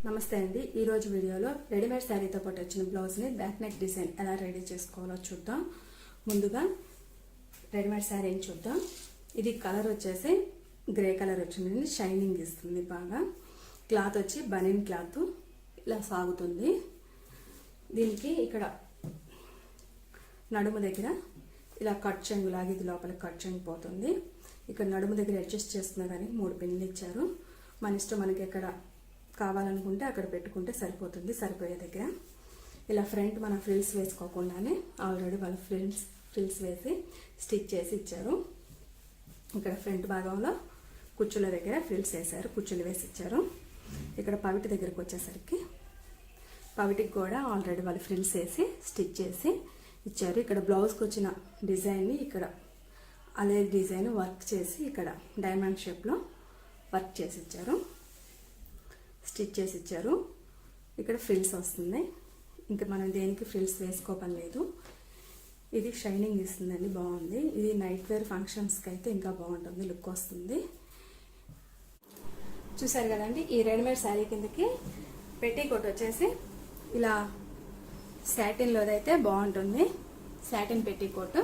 నమస్తే అండి ఈ రోజు వీడియోలో రెడీమేడ్ శారీతో పాటు వచ్చిన బ్లౌజ్ ని బ్యాక్ నెక్ డిజైన్ ఎలా రెడీ చేసుకోవాలో చూద్దాం. ముందుగా రెడీమేడ్ శారీని చూద్దాం. ఇది కలర్ వచ్చేసి గ్రే కలర్ వచ్చింది, షైనింగ్ ఇస్తుంది బాగా. క్లాత్ వచ్చి బనియన్ క్లాత్ ఇలా సాగుతుంది. దీనికి ఇక్కడ నడుము దగ్గర ఇలా కట్ చెంగు లాగా ఇది లోపల కట్ చెంగు పోతుంది. ఇక్కడ నడుము దగ్గర అడ్జస్ట్ చేసుకున్న దానికి 3 పిన్లు ఇచ్చారు. మన ఇష్టం, మనకి ఎక్కడ కావాలనుకుంటే అక్కడ పెట్టుకుంటే సరిపోతుంది. సరిపోయే దగ్గర ఇలా ఫ్రంట్ మనం ఫ్రిల్స్ వేసుకోకుండానే ఆల్రెడీ వాళ్ళు ఫ్రిల్స్ వేసి స్టిచ్ చేసి ఇచ్చారు. ఇక్కడ ఫ్రంట్ భాగంలో కుచ్చుల దగ్గర ఫ్రిల్స్ వేశారు, కుచ్చులు వేసి ఇచ్చారు. ఇక్కడ పవిటి దగ్గరకు వచ్చేసరికి పవిటికి కూడా ఆల్రెడీ వాళ్ళు ఫ్రిల్స్ వేసి స్టిచ్ చేసి ఇచ్చారు. ఇక్కడ బ్లౌజ్కి వచ్చిన డిజైన్ని ఇక్కడ అదే డిజైన్ వర్క్ చేసి ఇక్కడ డైమండ్ షేప్లో వర్క్ చేసి ఇచ్చారు, స్టిచ్ చేసి ఇచ్చారు. ఇక్కడ ఫ్రిల్స్ వస్తుంది. ఇంకా మనం దేనికి ఫ్రిల్స్ వేసుకోపని లేదు. ఇది షైనింగ్ ఇస్తుందండి, బాగుంది. ఇది నైట్ వేర్ ఫంక్షన్స్కి అయితే ఇంకా బాగుంటుంది, లుక్ వస్తుంది. చూసారు కదండి, ఈ రెడీమేడ్ శారీ కిందకి పెట్టికోట్ వచ్చేసి ఇలా సాటిన్లోదైతే బాగుంటుంది. సాటిన్ పెట్టికోట్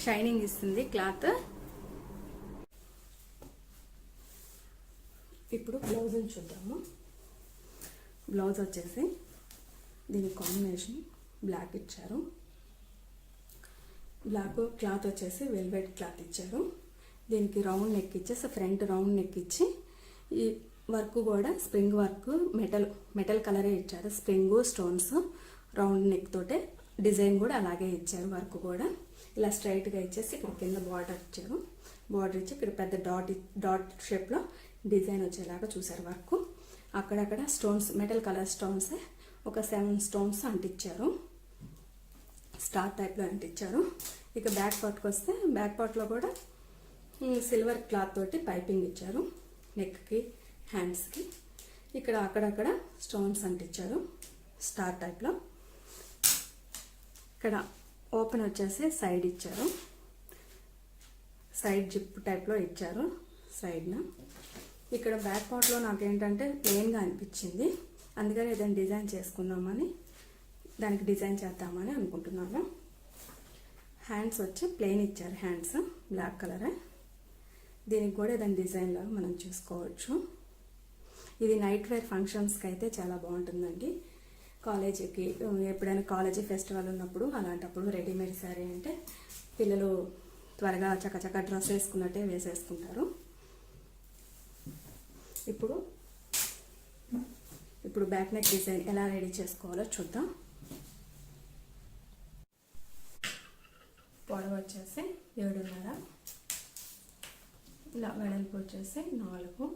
షైనింగ్ ఇస్తుంది క్లాత్. ఇప్పుడు బ్లౌజ్ని చూద్దాము. బ్లౌజ్ వచ్చేసి దీని కాంబినేషన్ బ్లాక్ ఇచ్చారు. బ్లాక్ క్లాత్ వచ్చేసి వెల్వెట్ క్లాత్ ఇచ్చారు. దీనికి రౌండ్ నెక్ ఇచ్చేసి ఫ్రంట్ రౌండ్ నెక్ ఇచ్చి ఈ వర్క్ కూడా స్ప్రింగ్ వర్క్ మెటల్ కలరే ఇచ్చారు. స్ప్రింగ్ స్టోన్స్ రౌండ్ నెక్ తోటే డిజైన్ కూడా అలాగే ఇచ్చారు. వర్క్ కూడా ఇలా స్ట్రైట్గా ఇచ్చేసి ఇక్కడ కింద బార్డర్ ఇచ్చారు. బార్డర్ ఇచ్చి ఇక్కడ పెద్ద డాట్ షేప్లో డిజైన్ వచ్చేలాగా చూసారు వర్క్. అక్కడక్కడ స్టోన్స్, మెటల్ కలర్ స్టోన్స్ ఒక 7 స్టోన్స్ అంటించారు, స్టార్ టైప్లో అంటించారు. ఇక బ్యాక్ పార్ట్కి వస్తే బ్యాక్ పార్ట్లో కూడా సిల్వర్ క్లాత్ తోటి పైపింగ్ ఇచ్చారు. నెక్కి, హ్యాండ్స్కి ఇక్కడ అక్కడక్కడ స్టోన్స్ అంటించారు స్టార్ టైప్లో. ఇక్కడ ఓపెన్ వచ్చేసి సైడ్ ఇచ్చారు, సైడ్ జిప్ టైప్లో ఇచ్చారు సైడ్న. ఇక్కడ బ్యాక్ పార్ట్లో నాకేంటంటే ప్లెయిన్గా అనిపించింది, అందుకని ఏదైనా డిజైన్ చేసుకుందామని దానికి డిజైన్ చేద్దామని అనుకుంటున్నాను. హ్యాండ్స్ వచ్చి ప్లెయిన్ ఇచ్చారు, హ్యాండ్స్ బ్లాక్ కలరే. దీనికి కూడా ఏదైనా డిజైన్లో మనం చూసుకోవచ్చు. ఇది నైట్ వేర్ ఫంక్షన్స్కి అయితే చాలా బాగుంటుందండి. కాలేజీకి ఎప్పుడైనా కాలేజీ ఫెస్టివల్ ఉన్నప్పుడు అలాంటప్పుడు రెడీమేడ్ శారీ అంటే పిల్లలు త్వరగా చక్కచక్క డ్రెస్ వేసుకున్నట్టే వేసేసుకుంటారు. ఇప్పుడు బ్యాక్ నెక్ డిజైన్ ఎలా రెడీ చేసుకోవాలో చూద్దాం. పొడవు వచ్చేసి 7.5, ఇలా వెడల్పు వచ్చేసి 4.